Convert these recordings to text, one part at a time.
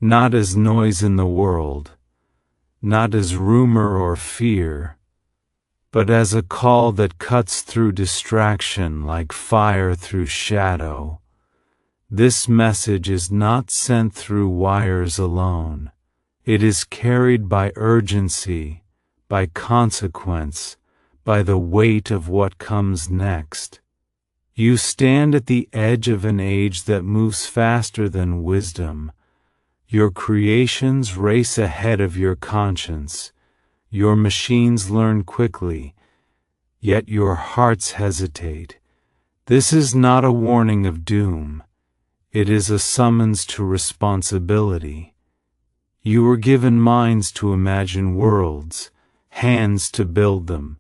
not as noise in the world, not as rumor or fear, but as a call that cuts through distraction like fire through shadow. This message is not sent through wires alone. It is carried by urgency, by consequence, by the weight of what comes next. You stand at the edge of an age that moves faster than wisdom. Your creations race ahead of your conscience. Your machines learn quickly, yet your hearts hesitate. This is not a warning of doom. It is a summons to responsibility. You were given minds to imagine worlds, hands to build them,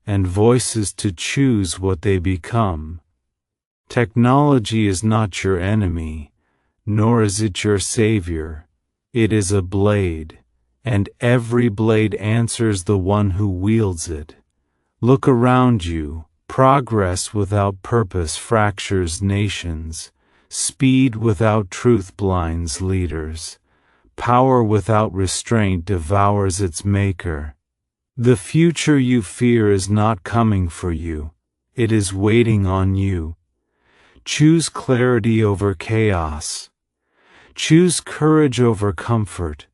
and voices to choose what they become. Technology is not your enemy, nor is it your savior. It is a blade, and every blade answers the one who wields it. Look around you. Progress without purpose fractures nations. Speed without truth blinds leaders. Power without restraint devours its maker. The future you fear is not coming for you. It is waiting on you. Choose clarity over chaos. Choose courage over comfort.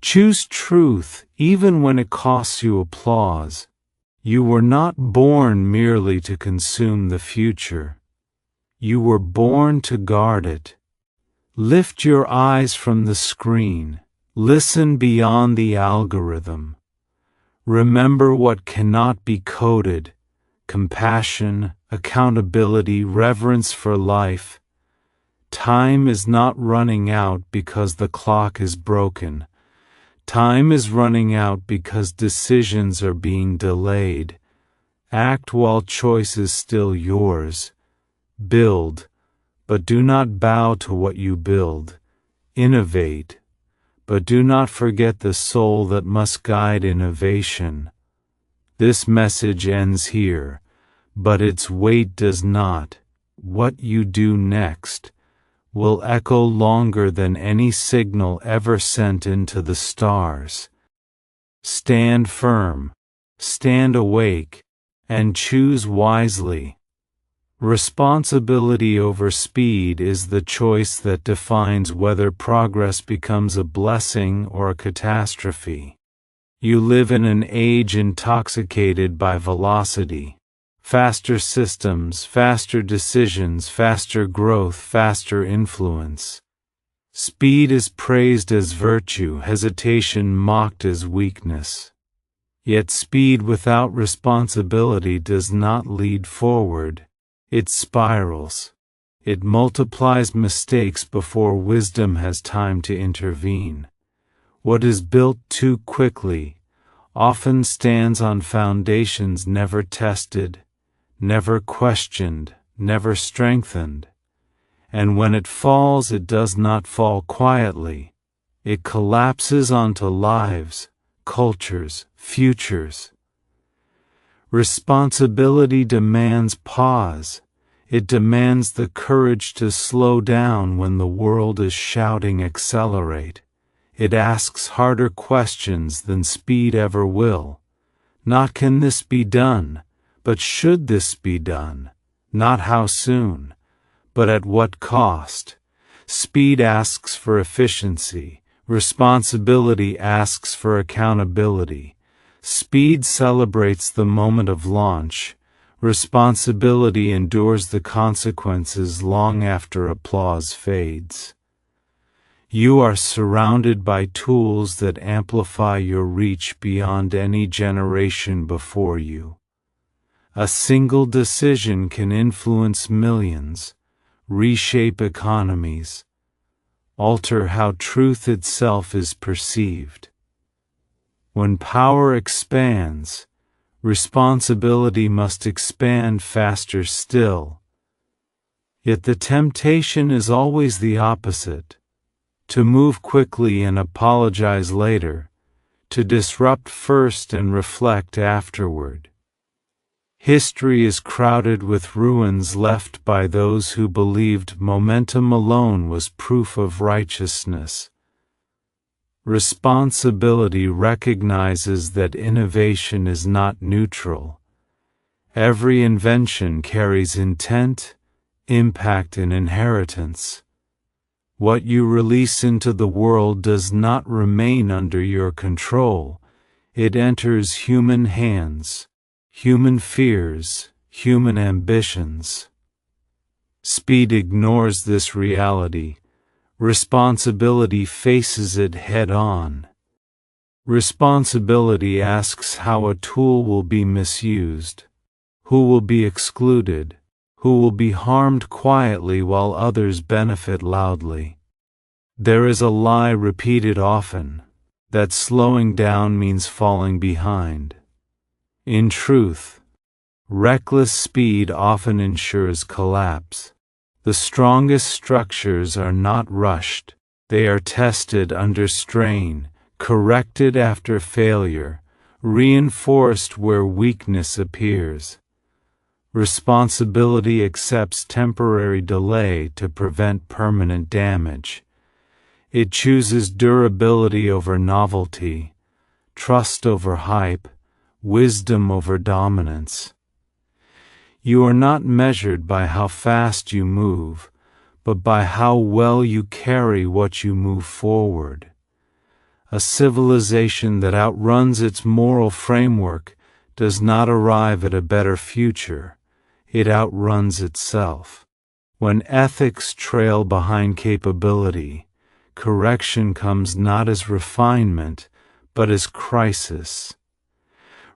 Choose truth even when it costs you applause. You were not born merely to consume the future. You were born to guard it. Lift your eyes from the screen. Listen beyond the algorithm. Remember what cannot be coded: compassion, accountability, reverence for life. Time is not running out because the clock is broken. Time is running out because decisions are being delayed. Act while choice is still yours. Build, but do not bow to what you build. Innovate, but do not forget the soul that must guide innovation. This message ends here, but its weight does not. What you do next will echo longer than any signal ever sent into the stars. Stand firm, stand awake, and choose wisely. Responsibility over speed is the choice that defines whether progress becomes a blessing or a catastrophe. You live in an age intoxicated by velocity. Faster systems, faster decisions, faster growth, faster influence. Speed is praised as virtue, hesitation mocked as weakness. Yet speed without responsibility does not lead forward. It spirals. It multiplies mistakes before wisdom has time to intervene. What is built too quickly often stands on foundations never tested, never questioned, never strengthened. And when it falls, it does not fall quietly. It collapses onto lives, cultures, futures. Responsibility demands pause. It demands the courage to slow down when the world is shouting accelerate. It asks harder questions than speed ever will. Not can this be done, but should this be done? Not how soon, but at what cost? Speed asks for efficiency. Responsibility asks for accountability. Speed celebrates the moment of launch. Responsibility endures the consequences long after applause fades. You are surrounded by tools that amplify your reach beyond any generation before you. A single decision can influence millions, reshape economies, alter how truth itself is perceived. When power expands, responsibility must expand faster still. Yet the temptation is always the opposite: to move quickly and apologize later, to disrupt first and reflect afterward. History is crowded with ruins left by those who believed momentum alone was proof of righteousness. Responsibility recognizes that innovation is not neutral. Every invention carries intent, impact, and inheritance. What you release into the world does not remain under your control. It enters human hands, human fears, human ambitions. Speed ignores this reality. Responsibility faces it head-on. Responsibility asks how a tool will be misused, who will be excluded, who will be harmed quietly while others benefit loudly. There is a lie repeated often, that slowing down means falling behind. In truth, reckless speed often ensures collapse. The strongest structures are not rushed, they are tested under strain, corrected after failure, reinforced where weakness appears. Responsibility accepts temporary delay to prevent permanent damage. It chooses durability over novelty, trust over hype, wisdom over dominance. You are not measured by how fast you move, but by how well you carry what you move forward. A civilization that outruns its moral framework does not arrive at a better future. It outruns itself. When ethics trail behind capability, correction comes not as refinement, but as crisis.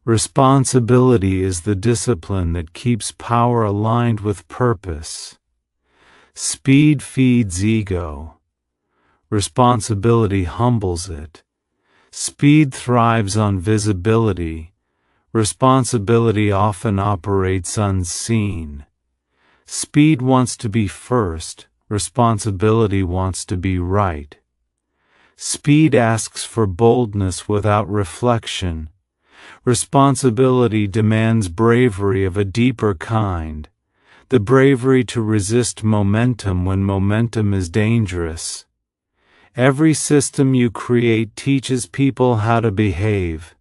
Responsibility is the discipline that keeps power aligned with purpose. Speed feeds ego. Responsibility humbles it. Speed thrives on visibility. Responsibility often operates unseen. Speed wants to be first. Responsibility wants to be right. Speed asks for boldness without reflection. Responsibility demands bravery of a deeper kind, the bravery to resist momentum when momentum is dangerous. Every system you create teaches people how to behave.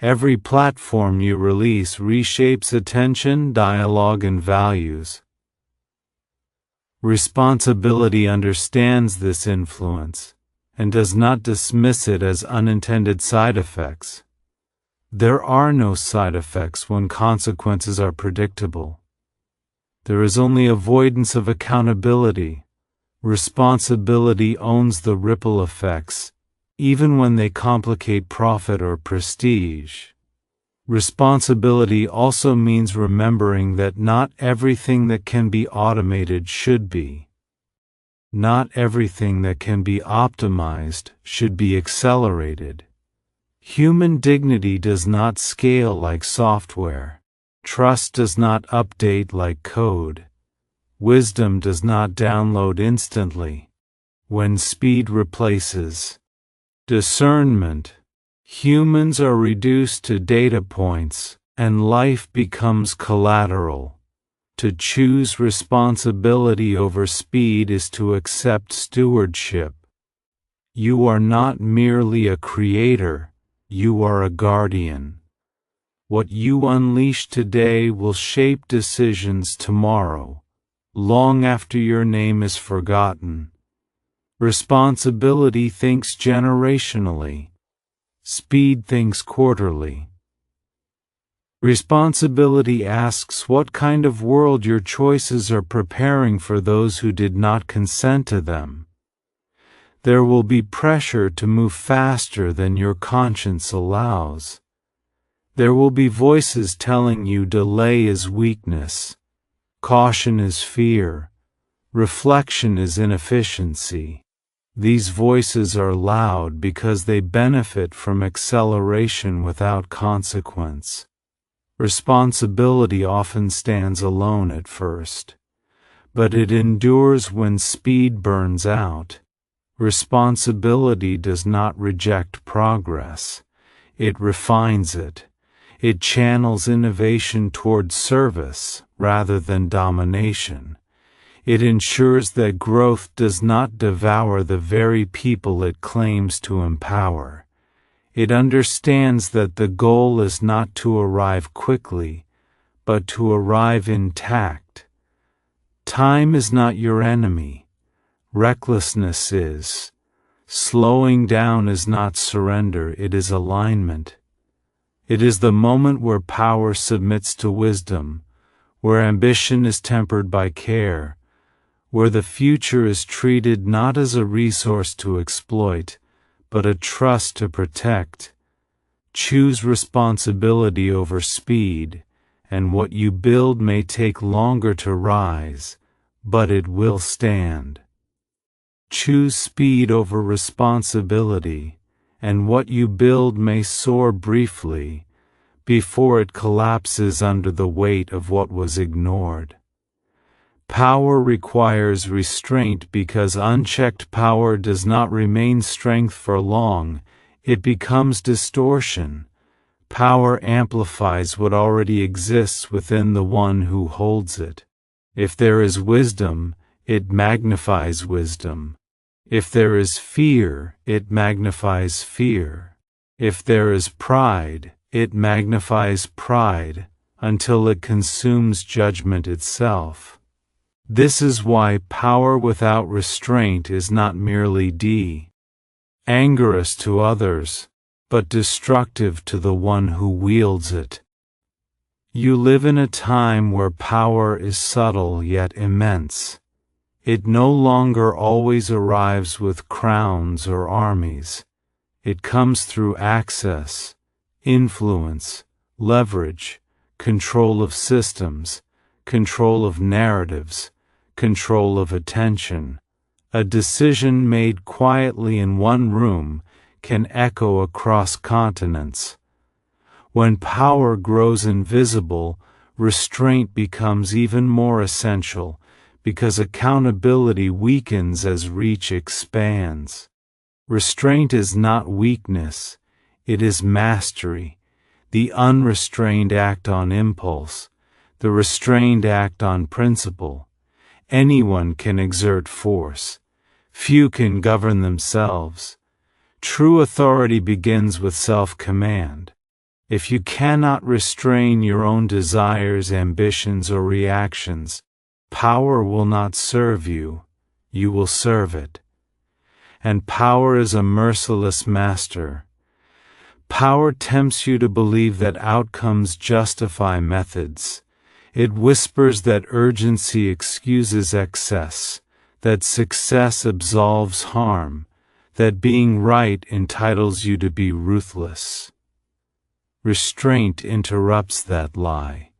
Every platform you release reshapes attention, dialogue, and values. Responsibility understands this influence and does not dismiss it as unintended side effects. There are no side effects when consequences are predictable. There is only avoidance of accountability. Responsibility owns the ripple effects, even when they complicate profit or prestige. Responsibility also means remembering that not everything that can be automated should be. Not everything that can be optimized should be accelerated. Human dignity does not scale like software. Trust does not update like code. Wisdom does not download instantly. When speed replaces discernment, humans are reduced to data points, and life becomes collateral. To choose responsibility over speed is to accept stewardship. You are not merely a creator, you are a guardian. What you unleash today will shape decisions tomorrow, long after your name is forgotten. Responsibility thinks generationally. Speed thinks quarterly. Responsibility asks what kind of world your choices are preparing for those who did not consent to them. There will be pressure to move faster than your conscience allows. There will be voices telling you delay is weakness, caution is fear, reflection is inefficiency. These voices are loud because they benefit from acceleration without consequence. Responsibility often stands alone at first, but it endures when speed burns out. Responsibility does not reject progress. It refines it. It channels innovation toward service rather than domination. It ensures that growth does not devour the very people it claims to empower. It understands that the goal is not to arrive quickly, but to arrive intact. Time is not your enemy. Recklessness is. Slowing down is not surrender, it is alignment. It is the moment where power submits to wisdom, where ambition is tempered by care, where the future is treated not as a resource to exploit, but a trust to protect. Choose responsibility over speed, and what you build may take longer to rise, but it will stand. Choose speed over responsibility, and what you build may soar briefly, before it collapses under the weight of what was ignored. Power requires restraint because unchecked power does not remain strength for long, it becomes distortion. Power amplifies what already exists within the one who holds it. If there is wisdom, it magnifies wisdom. If there is fear, it magnifies fear. If there is pride, it magnifies pride, until it consumes judgment itself. This is why power without restraint is not merely dangerous to others, but destructive to the one who wields it. You live in a time where power is subtle yet immense. It no longer always arrives with crowns or armies. It comes through access, influence, leverage, control of systems, control of narratives, control of attention. A decision made quietly in one room can echo across continents. When power grows invisible, restraint becomes even more essential, because accountability weakens as reach expands. Restraint is not weakness, it is mastery. The unrestrained act on impulse, the restrained act on principle. Anyone can exert force. Few can govern themselves. True authority begins with self-command. If you cannot restrain your own desires, ambitions, or reactions, power will not serve you, you will serve it. And power is a merciless master. Power tempts you to believe that outcomes justify methods. It whispers that urgency excuses excess, that success absolves harm, that being right entitles you to be ruthless. Restraint interrupts that lie.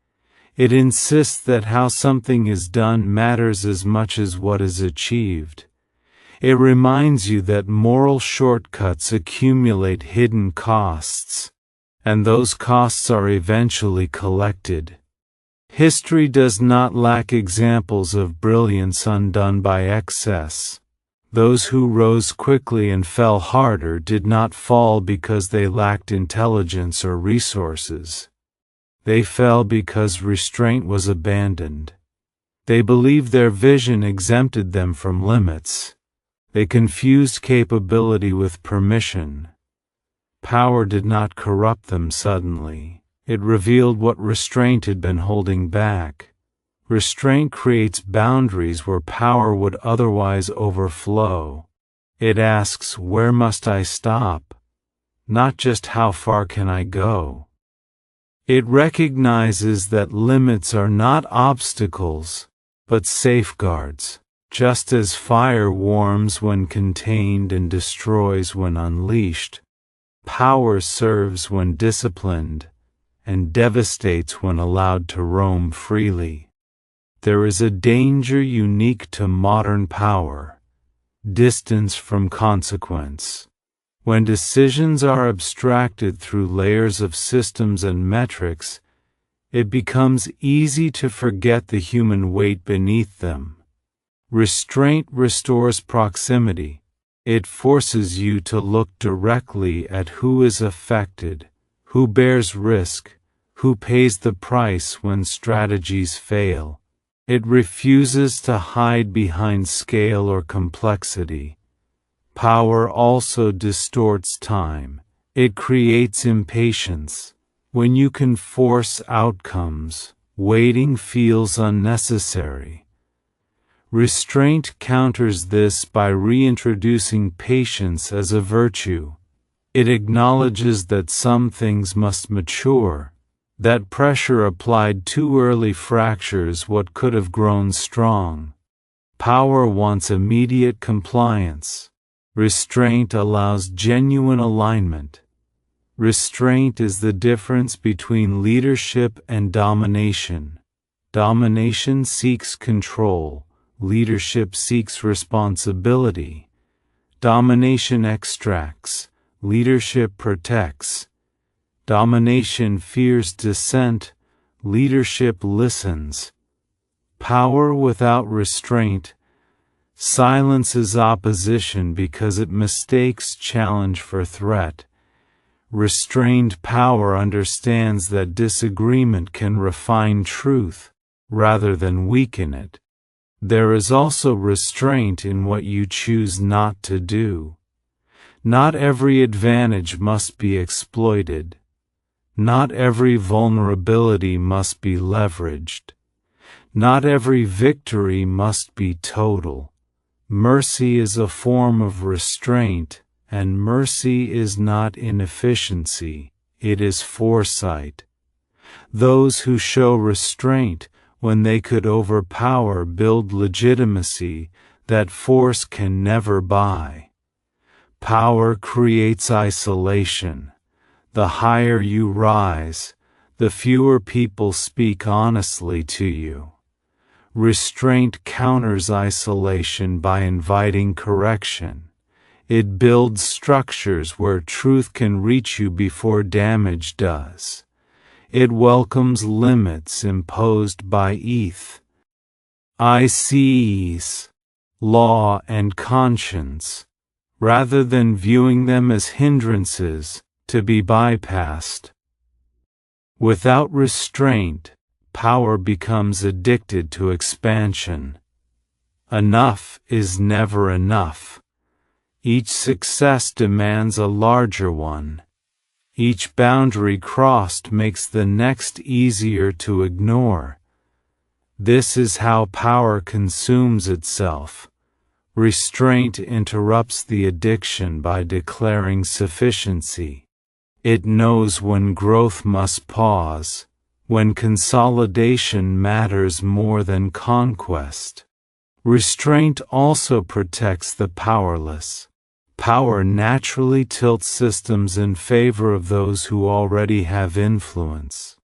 It insists that how something is done matters as much as what is achieved. It reminds you that moral shortcuts accumulate hidden costs, and those costs are eventually collected. History does not lack examples of brilliance undone by excess. Those who rose quickly and fell harder did not fall because they lacked intelligence or resources. They fell because restraint was abandoned. They believed their vision exempted them from limits. They confused capability with permission. Power did not corrupt them suddenly. It revealed what restraint had been holding back. Restraint creates boundaries where power would otherwise overflow. It asks, where must I stop? Not just how far can I go. It recognizes that limits are not obstacles, but safeguards. Just as fire warms when contained and destroys when unleashed, power serves when disciplined, and devastates when allowed to roam freely. There is a danger unique to modern power: distance from consequence. When decisions are abstracted through layers of systems and metrics, it becomes easy to forget the human weight beneath them. Restraint restores proximity. It forces you to look directly at who is affected, who bears risk, who pays the price when strategies fail. It refuses to hide behind scale or complexity. Power also distorts time. It creates impatience. When you can force outcomes, waiting feels unnecessary. Restraint counters this by reintroducing patience as a virtue. It acknowledges that some things must mature, that pressure applied too early fractures what could have grown strong. Power wants immediate compliance. Restraint allows genuine alignment. Restraint is the difference between leadership and domination. Domination seeks control. Leadership seeks responsibility. Domination extracts. Leadership protects. Domination fears dissent. Leadership listens. Power without restraint silences opposition because it mistakes challenge for threat. Restrained power understands that disagreement can refine truth, rather than weaken it. There is also restraint in what you choose not to do. Not every advantage must be exploited. Not every vulnerability must be leveraged. Not every victory must be total. Mercy is a form of restraint, and mercy is not inefficiency, it is foresight. Those who show restraint when they could overpower build legitimacy that force can never buy. Power creates isolation. The higher you rise, the fewer people speak honestly to you. Restraint counters isolation by inviting correction. It builds structures where truth can reach you before damage does. It welcomes limits imposed by ICEs, law and conscience, rather than viewing them as hindrances to be bypassed. Without restraint, power becomes addicted to expansion. Enough is never enough. Each success demands a larger one. Each boundary crossed makes the next easier to ignore. This is how power consumes itself. Restraint interrupts the addiction by declaring sufficiency. It knows when growth must pause, when consolidation matters more than conquest. Restraint also protects the powerless. Power naturally tilts systems in favor of those who already have influence.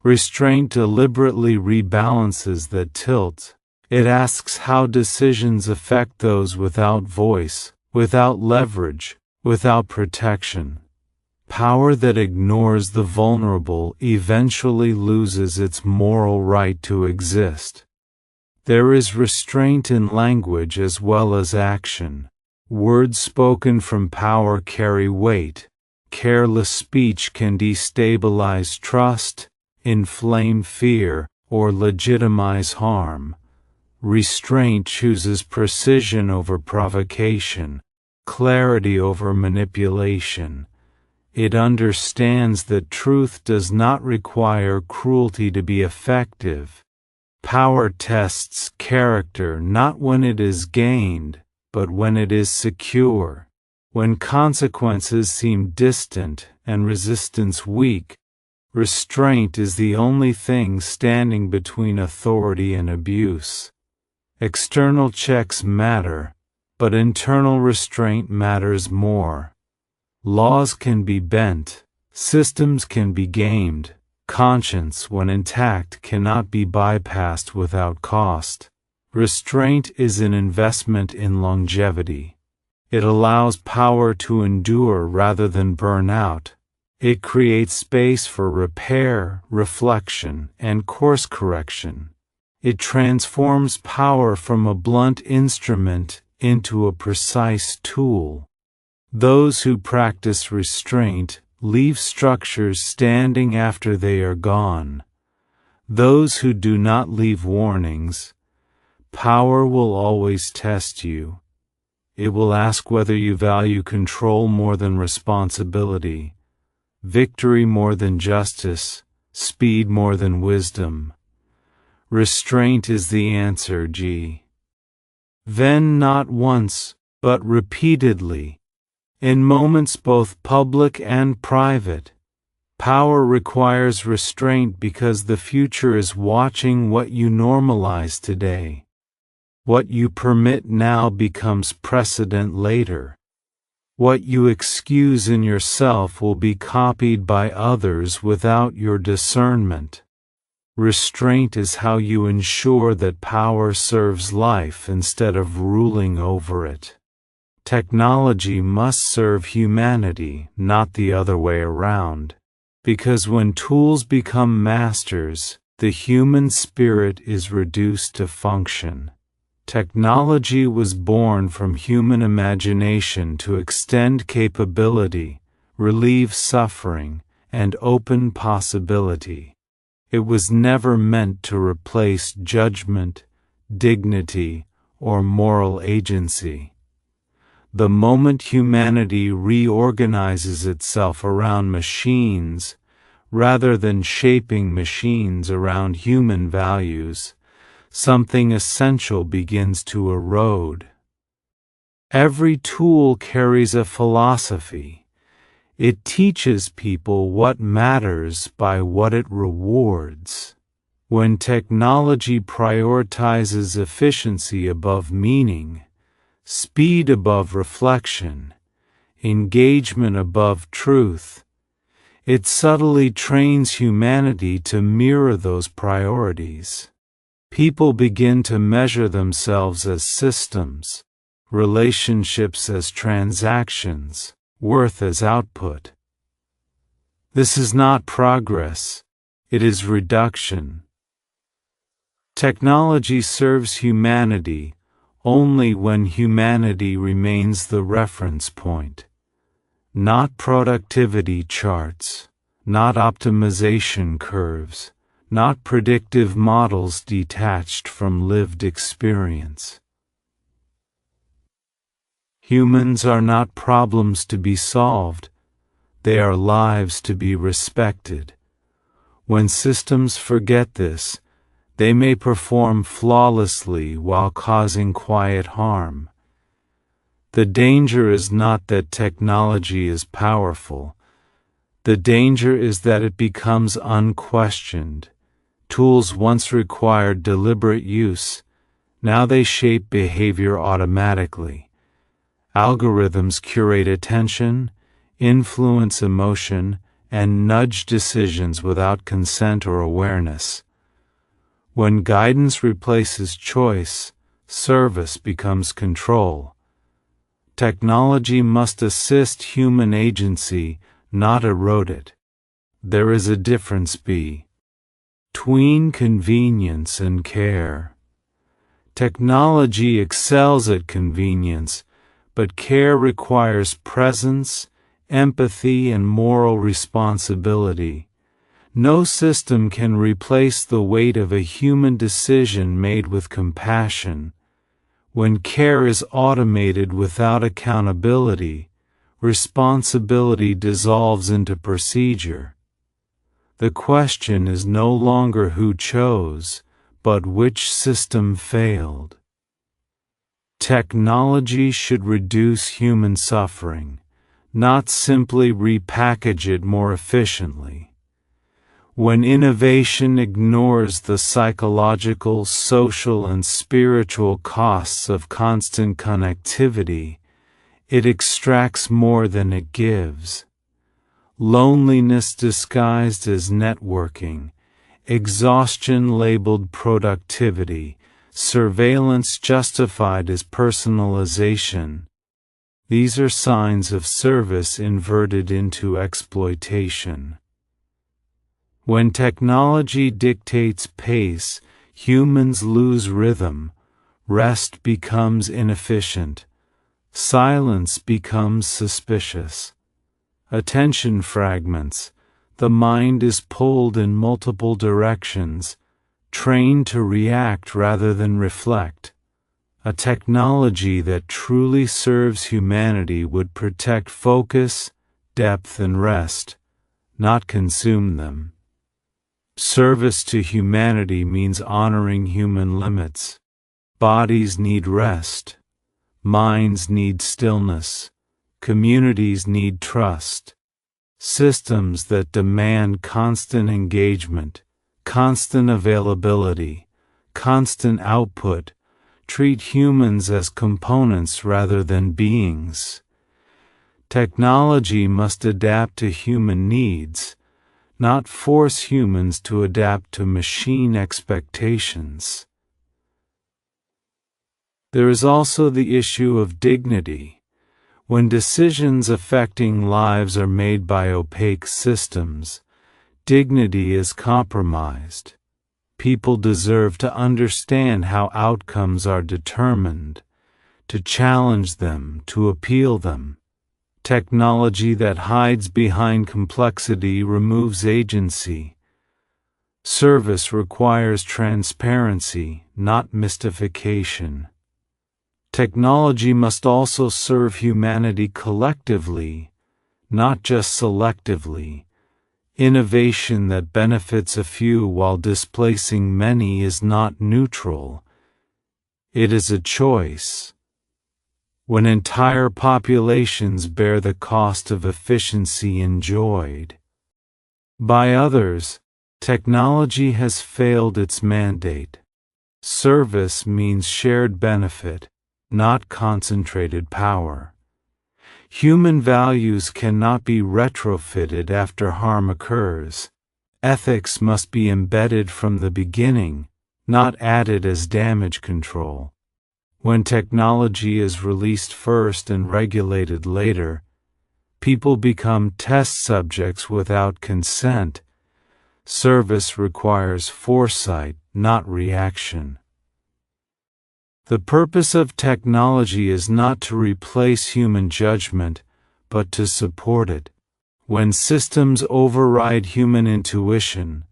Restraint deliberately rebalances that tilt. It asks how decisions affect those without voice, without leverage, without protection. Power that ignores the vulnerable eventually loses its moral right to exist. There is restraint in language as well as action. Words spoken from power carry weight. Careless speech can destabilize trust, inflame fear, or legitimize harm. Restraint chooses precision over provocation, clarity over manipulation. It understands that truth does not require cruelty to be effective. Power tests character not when it is gained, but when it is secure. When consequences seem distant and resistance weak, restraint is the only thing standing between authority and abuse. External checks matter, but internal restraint matters more. Laws can be bent, systems can be gamed, conscience when intact cannot be bypassed without cost. Restraint is an investment in longevity. It allows power to endure rather than burn out. It creates space for repair, reflection, and course correction. It transforms power from a blunt instrument into a precise tool. Those who practice restraint leave structures standing after they are gone. Those who do not leave warnings Power will always test you. It will ask whether you value control more than responsibility, victory more than justice, speed more than wisdom. Restraint is the answer, G. Then not once, but repeatedly, in moments both public and private. Power requires restraint because the future is watching what you normalize today. What you permit now becomes precedent later. What you excuse in yourself will be copied by others without your discernment. Restraint is how you ensure that power serves life instead of ruling over it. Technology must serve humanity, not the other way around. Because when tools become masters, the human spirit is reduced to function. Technology was born from human imagination to extend capability, relieve suffering, and open possibility. It was never meant to replace judgment, dignity, or moral agency. The moment humanity reorganizes itself around machines, rather than shaping machines around human values, something essential begins to erode. Every tool carries a philosophy. It teaches people what matters by what it rewards. When technology prioritizes efficiency above meaning, speed above reflection, engagement above truth, it subtly trains humanity to mirror those priorities. People begin to measure themselves as systems, relationships as transactions, worth as output. This is not progress, it is reduction. Technology serves humanity only when humanity remains the reference point. Not productivity charts, not optimization curves, not predictive models detached from lived experience. Humans are not problems to be solved, they are lives to be respected. When systems forget this, they may perform flawlessly while causing quiet harm. The danger is not that technology is powerful. The danger is that it becomes unquestioned. Tools once required deliberate use, now they shape behavior automatically. Algorithms curate attention, influence emotion, and nudge decisions without consent or awareness. When guidance replaces choice, service becomes control. Technology must assist human agency, not erode it. There is a difference between convenience and care. Technology excels at convenience, but care requires presence, empathy, and moral responsibility. No system can replace the weight of a human decision made with compassion. When care is automated without accountability, responsibility dissolves into procedure. The question is no longer who chose, but which system failed. Technology should reduce human suffering, not simply repackage it more efficiently. When innovation ignores the psychological, social, and spiritual costs of constant connectivity, it extracts more than it gives. Loneliness disguised as networking, exhaustion labeled productivity, surveillance justified as personalization. These are signs of service inverted into exploitation. When technology dictates pace, humans lose rhythm, rest becomes inefficient, silence becomes suspicious. Attention fragments, the mind is pulled in multiple directions, trained to react rather than reflect. A technology that truly serves humanity would protect focus, depth, and rest, not consume them. Service to humanity means honoring human limits. Bodies need rest. Minds need stillness. Communities need trust. Systems that demand constant engagement, constant availability, constant output, treat humans as components rather than beings. Technology must adapt to human needs, not force humans to adapt to machine expectations. There is also the issue of dignity. When decisions affecting lives are made by opaque systems, dignity is compromised. People deserve to understand how outcomes are determined, to challenge them, to appeal them. Technology that hides behind complexity removes agency. Service requires transparency, not mystification. Technology must also serve humanity collectively, not just selectively. Innovation that benefits a few while displacing many is not neutral. It is a choice. When entire populations bear the cost of efficiency enjoyed by others, technology has failed its mandate. Service means shared benefit, not concentrated power. Human values cannot be retrofitted after harm occurs. Ethics must be embedded from the beginning, not added as damage control. When technology is released first and regulated later, people become test subjects without consent. Service requires foresight, not reaction. The purpose of technology is not to replace human judgment, but to support it. When systems override human intuition,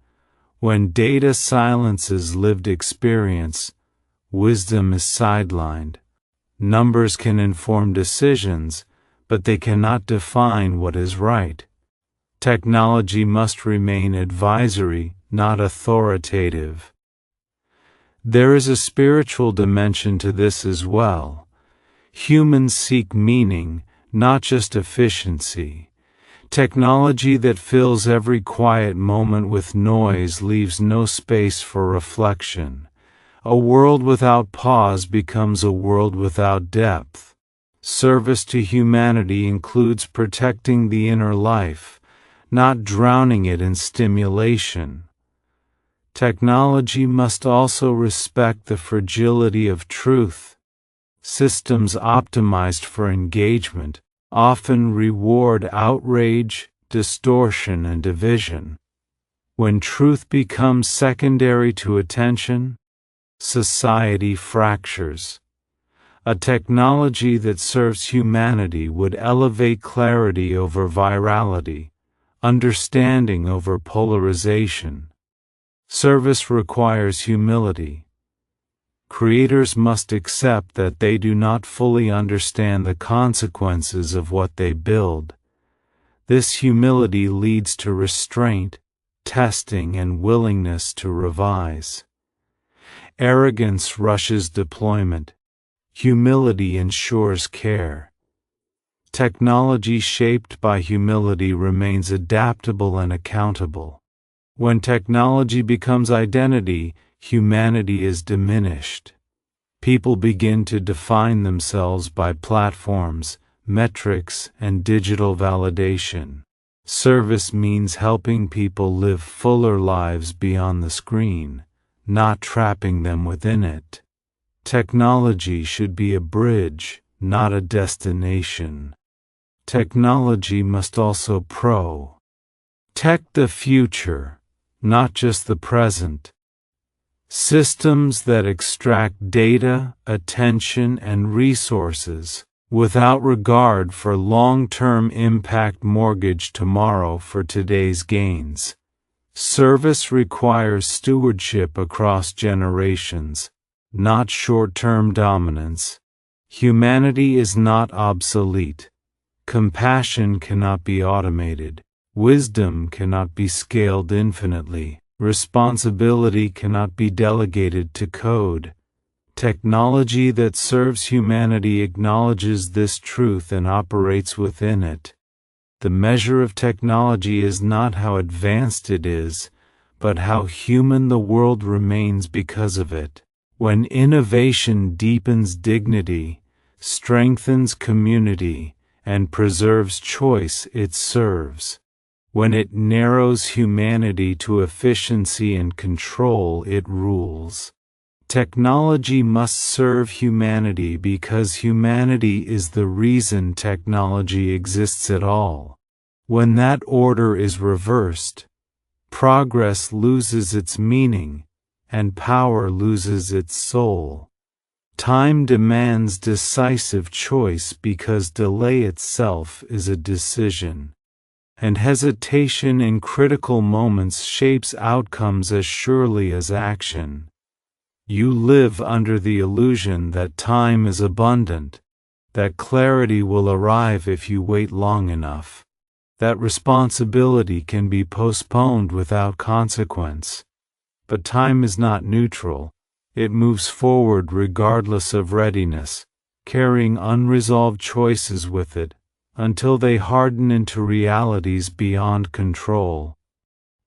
when data silences lived experience, wisdom is sidelined. Numbers can inform decisions, but they cannot define what is right. Technology must remain advisory, not authoritative. There is a spiritual dimension to this as well. Humans seek meaning, not just efficiency. Technology that fills every quiet moment with noise leaves no space for reflection. A world without pause becomes a world without depth. Service to humanity includes protecting the inner life, not drowning it in stimulation. Technology must also respect the fragility of truth. Systems optimized for engagement often reward outrage, distortion, and division. When truth becomes secondary to attention, society fractures. A technology that serves humanity would elevate clarity over virality, understanding over polarization. Service requires humility. Creators must accept that they do not fully understand the consequences of what they build. This humility leads to restraint, testing, and willingness to revise. Arrogance rushes deployment. Humility ensures care. Technology shaped by humility remains adaptable and accountable. When technology becomes identity, humanity is diminished. People begin to define themselves by platforms, metrics, and digital validation. Service means helping people live fuller lives beyond the screen, not trapping them within it. Technology should be a bridge, not a destination. Technology must also protect the future, not just the present. Systems that extract data, attention, and resources without regard for long-term impact mortgage tomorrow for today's gains. Service requires stewardship across generations, not short-term dominance. Humanity is not obsolete. Compassion cannot be automated. Wisdom cannot be scaled infinitely. Responsibility cannot be delegated to code. Technology that serves humanity acknowledges this truth and operates within it. The measure of technology is not how advanced it is, but how human the world remains because of it. When innovation deepens dignity, strengthens community, and preserves choice, it serves. When it narrows humanity to efficiency and control, it rules. Technology must serve humanity because humanity is the reason technology exists at all. When that order is reversed, progress loses its meaning, and power loses its soul. Time demands decisive choice because delay itself is a decision, and hesitation in critical moments shapes outcomes as surely as action. You live under the illusion that time is abundant, that clarity will arrive if you wait long enough, that responsibility can be postponed without consequence. But time is not neutral. It moves forward regardless of readiness, carrying unresolved choices with it, until they harden into realities beyond control.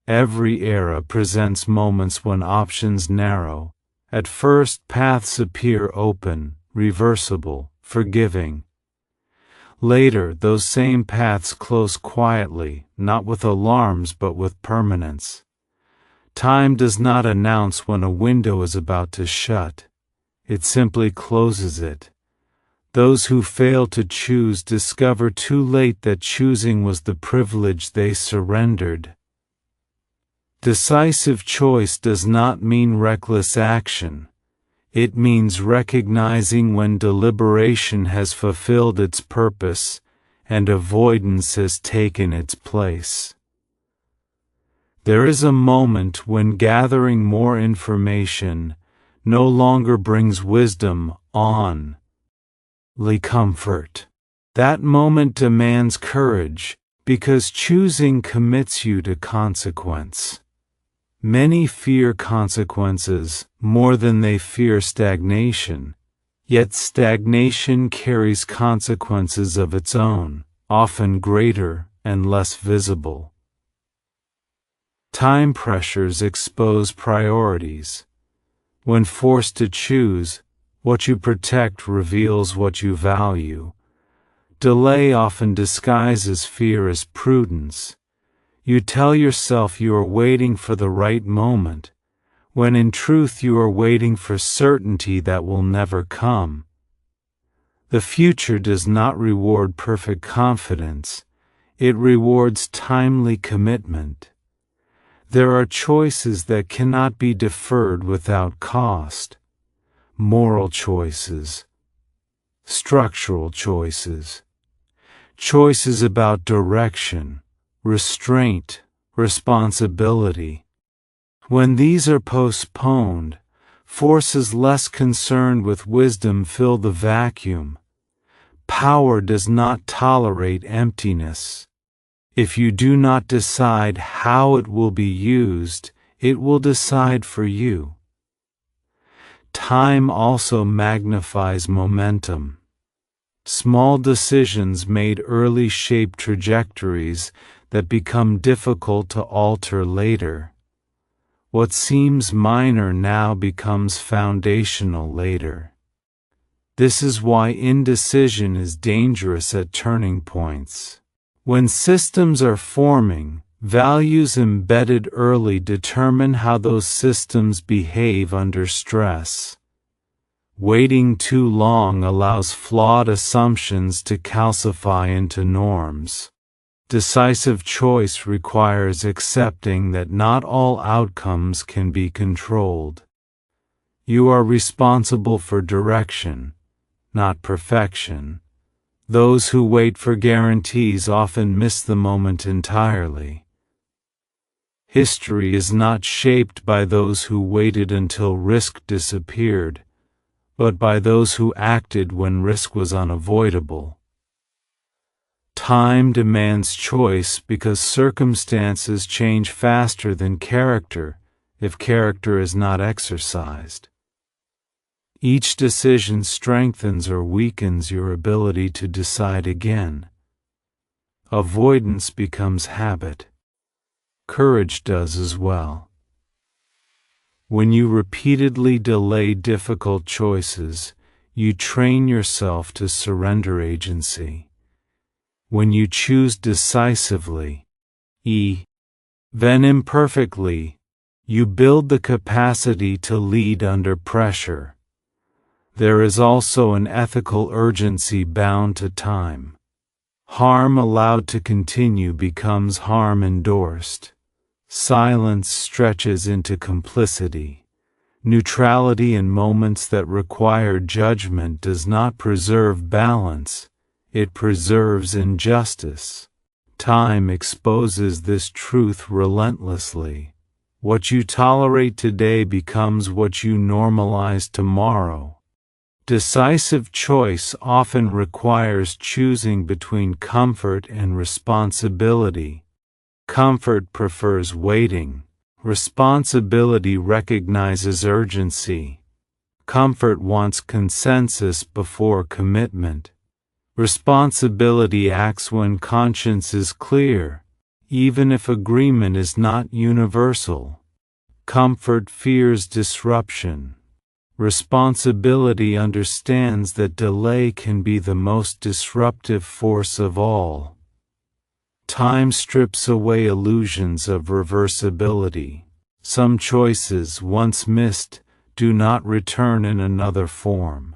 Every era presents moments when options narrow. At first, paths appear open, reversible, forgiving. Later, those same paths close quietly, not with alarms but with permanence. Time does not announce when a window is about to shut. It simply closes it. Those who fail to choose discover too late that choosing was the privilege they surrendered. Decisive choice does not mean reckless action. It means recognizing when deliberation has fulfilled its purpose and avoidance has taken its place. There is a moment when gathering more information no longer brings wisdom, only comfort. That moment demands courage, because choosing commits you to consequence. Many fear consequences more than they fear stagnation, yet stagnation carries consequences of its own, often greater and less visible. Time pressures expose priorities. When forced to choose, what you protect reveals what you value. Delay often disguises fear as prudence. You tell yourself you are waiting for the right moment, when in truth you are waiting for certainty that will never come. The future does not reward perfect confidence, it rewards timely commitment. There are choices that cannot be deferred without cost. Moral choices, structural choices, choices about direction, restraint, responsibility. When these are postponed, forces less concerned with wisdom fill the vacuum. Power does not tolerate emptiness. If you do not decide how it will be used, it will decide for you. Time also magnifies momentum. Small decisions made early shape trajectories that become difficult to alter later. What seems minor now becomes foundational later. This is why indecision is dangerous at turning points. When systems are forming, values embedded early determine how those systems behave under stress. Waiting too long allows flawed assumptions to calcify into norms. Decisive choice requires accepting that not all outcomes can be controlled. You are responsible for direction, not perfection. Those who wait for guarantees often miss the moment entirely. History is not shaped by those who waited until risk disappeared, but by those who acted when risk was unavoidable. Time demands choice because circumstances change faster than character if character is not exercised. Each decision strengthens or weakens your ability to decide again. Avoidance becomes habit. Courage does as well. When you repeatedly delay difficult choices, you train yourself to surrender agency. When you choose decisively, even imperfectly, you build the capacity to lead under pressure. There is also an ethical urgency bound to time. Harm allowed to continue becomes harm endorsed. Silence stretches into complicity. Neutrality in moments that require judgment does not preserve balance, it preserves injustice. Time exposes this truth relentlessly. What you tolerate today becomes what you normalize tomorrow. Decisive choice often requires choosing between comfort and responsibility. Comfort prefers waiting. Responsibility recognizes urgency. Comfort wants consensus before commitment. Responsibility acts when conscience is clear, even if agreement is not universal. Comfort fears disruption. Responsibility understands that delay can be the most disruptive force of all. Time strips away illusions of reversibility. Some choices, once missed, do not return in another form.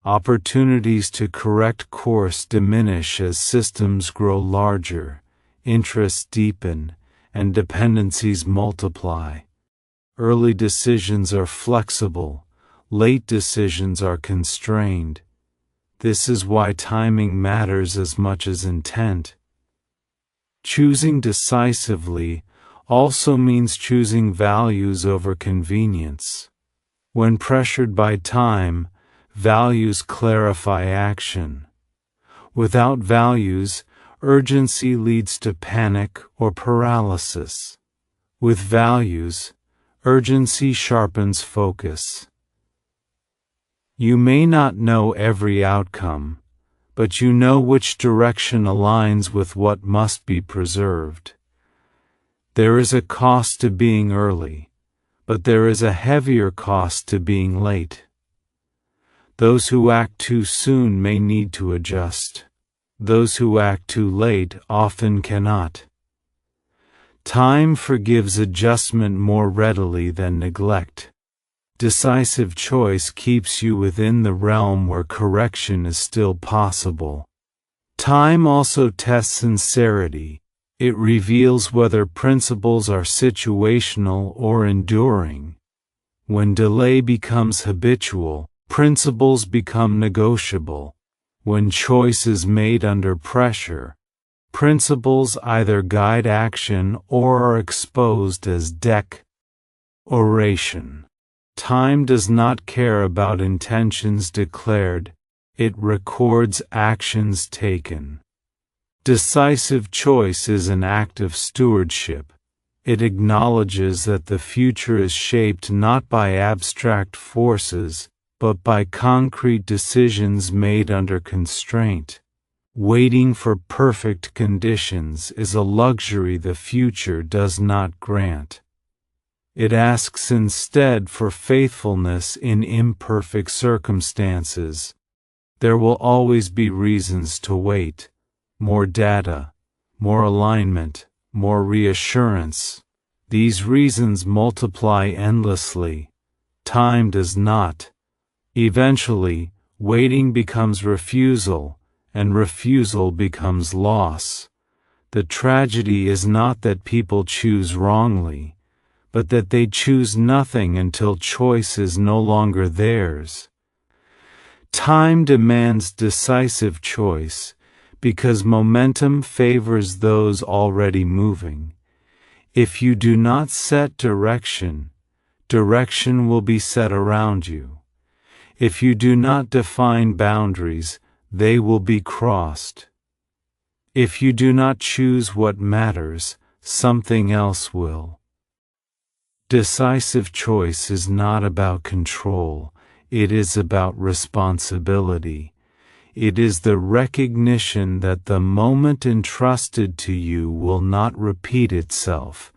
Opportunities to correct course diminish as systems grow larger, interests deepen, and dependencies multiply. Early decisions are flexible, late decisions are constrained. This is why timing matters as much as intent. Choosing decisively also means choosing values over convenience. When pressured by time, values clarify action. Without values, urgency leads to panic or paralysis. With values, urgency sharpens focus. You may not know every outcome, but you know which direction aligns with what must be preserved. There is a cost to being early, but there is a heavier cost to being late. Those who act too soon may need to adjust. Those who act too late often cannot. Time forgives adjustment more readily than neglect. Decisive choice keeps you within the realm where correction is still possible. Time also tests sincerity. It reveals whether principles are situational or enduring. When delay becomes habitual, principles become negotiable. When choice is made under pressure, principles either guide action or are exposed as decoration. Time does not care about intentions declared, it records actions taken. Decisive choice is an act of stewardship. It acknowledges that the future is shaped not by abstract forces, but by concrete decisions made under constraint. Waiting for perfect conditions is a luxury the future does not grant. It asks instead for faithfulness in imperfect circumstances. There will always be reasons to wait. More data, more alignment, more reassurance. These reasons multiply endlessly. Time does not. Eventually, waiting becomes refusal, and refusal becomes loss. The tragedy is not that people choose wrongly, but that they choose nothing until choice is no longer theirs. Time demands decisive choice, because momentum favors those already moving. If you do not set direction, direction will be set around you. If you do not define boundaries, they will be crossed. If you do not choose what matters, something else will. Decisive choice is not about control, it is about responsibility. It is the recognition that the moment entrusted to you will not repeat itself.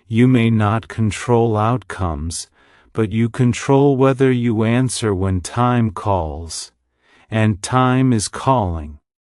You may not control outcomes, but you control whether you answer when time calls. And time is calling.